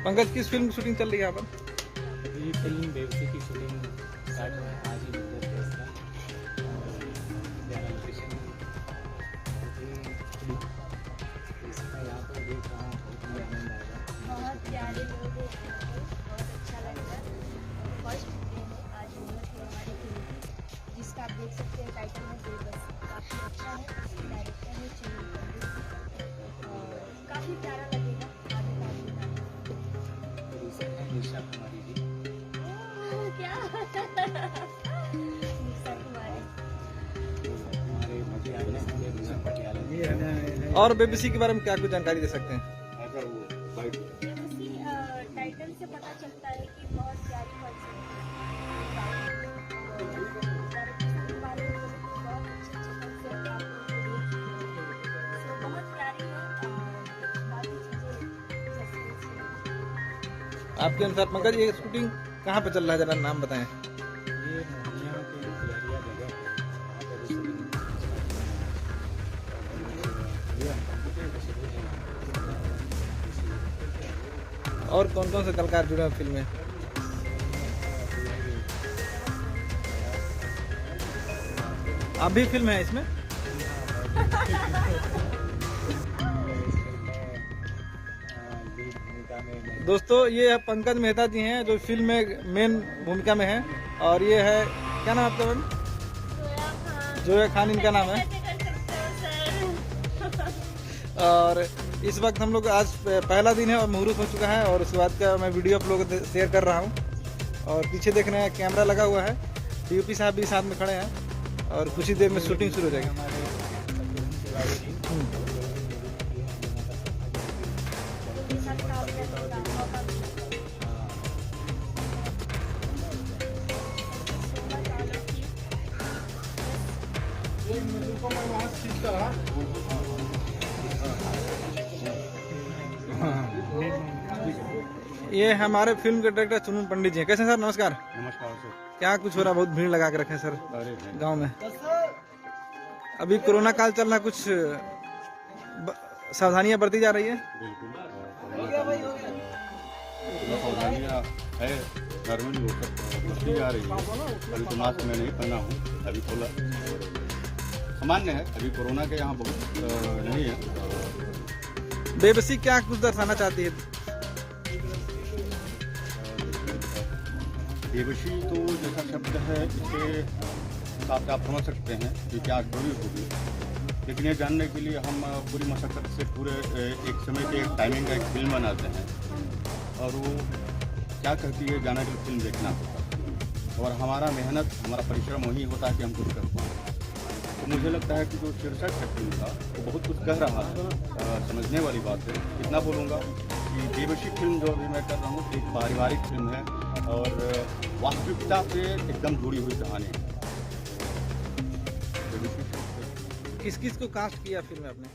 पंकज, किस फिल्म की शूटिंग चल रही है यहाँ पर? ये फिल्म बेबसी की शूटिंग स्टार्ट हुआ है आज ही मतलब फैसला लोकेशन इसका यहाँ पर देख रहा हूँ, बहुत ही आनंद आएगा। बहुत प्यारे लोग हैं, बहुत अच्छा लग रहा है। फर्स्ट डे है आज हिम्मत है हमारी फिल्म की, जिसका आप देख सकते हैं टाइटल है बेबसी। काफ़ी अच्छा है, डायरेक्टर है चुनी पंडित, काफ़ी प्यारा लगेगा आगे का देखना। प्रोड्यूसर है निशा कुमारी जी। क्या निशा कुमारी, हमारे मजे आने वाले निशा पटियाला जी। और बेबसी के बारे में क्या कुछ जानकारी दे सकते हैं? बेबसी टाइटल से पता चलता है कि बहुत प्यारी पर्सन है। डायरेक्टर के बारे में बोले तो बहुत अच्छे अच्छे कंसेप्ट आप लोगों को देख, सो बहुत प्यारी है। बाकी चीज़ें सस्पेंस है। आपके अनुसार पंकज, ये शूटिंग कहाँ पे चल रहा है, जरा नाम बताएं। ये मोहनिया के लहरिया जगह है, वहाँ पर शूटिंग और कौन कौन से कलाकार जुड़े हैं फिल्म में? आप भी फिल्म है इसमें? दोस्तों, ये है पंकज मेहता जी हैं जो फिल्म में मेन भूमिका में हैं। और ये है, क्या नाम आपका मैम? जोया खान इनका नाम है। और इस वक्त हम लोग, आज पहला दिन है और मुहूर्त हो चुका है, और उसके बाद का मैं वीडियो आप लोगों को शेयर कर रहा हूँ। और पीछे देख रहे हैं कैमरा लगा हुआ है, डीओपी साहब भी साथ में खड़े हैं, और कुछ ही देर में शूटिंग शुरू हो जाएगी। ये हमारे फिल्म के डायरेक्टर चुनी पंडित जी हैं। कैसे सर? नमस्कार। नमस्कार सर। क्या कुछ हो रहा? बहुत भीड़ लगा के रखे हैं सर अरे गांव में। अभी कोरोना काल चल रहा, कुछ सावधानियां बरती जा रही है? बिल्कुल सावधानियाँ है, घर में नहीं होकर बरती जा रही है। अभी तो मास्क मैं नहीं पहना हूँ, अभी थोड़ा सामान्य है। अभी कोरोना के यहाँ बहुत नहीं है। बेबसी क्या कुछ दर्शाना चाहती है? बेबसी तो जैसा शब्द है, इसके हिसाब से आप समझ सकते हैं कि क्या स्टोरी होगी। लेकिन ये जानने के लिए हम पूरी मशक्क़त से पूरे एक समय के एक टाइमिंग का एक फिल्म बनाते हैं, और वो क्या कहती है जाना के फिल्म देखना होता है। और हमारा मेहनत, हमारा परिश्रम वही होता है कि हम कुछ कर पाएँ। तो मुझे लगता है कि जो शीर्षक है फिल्म का वो बहुत कुछ कह रहा है, समझने वाली बात है। इतना बोलूँगा कि बेबसी फिल्म जो अभी मैं कर रहा हूँ एक पारिवारिक फिल्म है, और वास्तविकता से एकदम जुड़ी हुई कहानी है। किस किस को कास्ट किया फिल्म में आपने?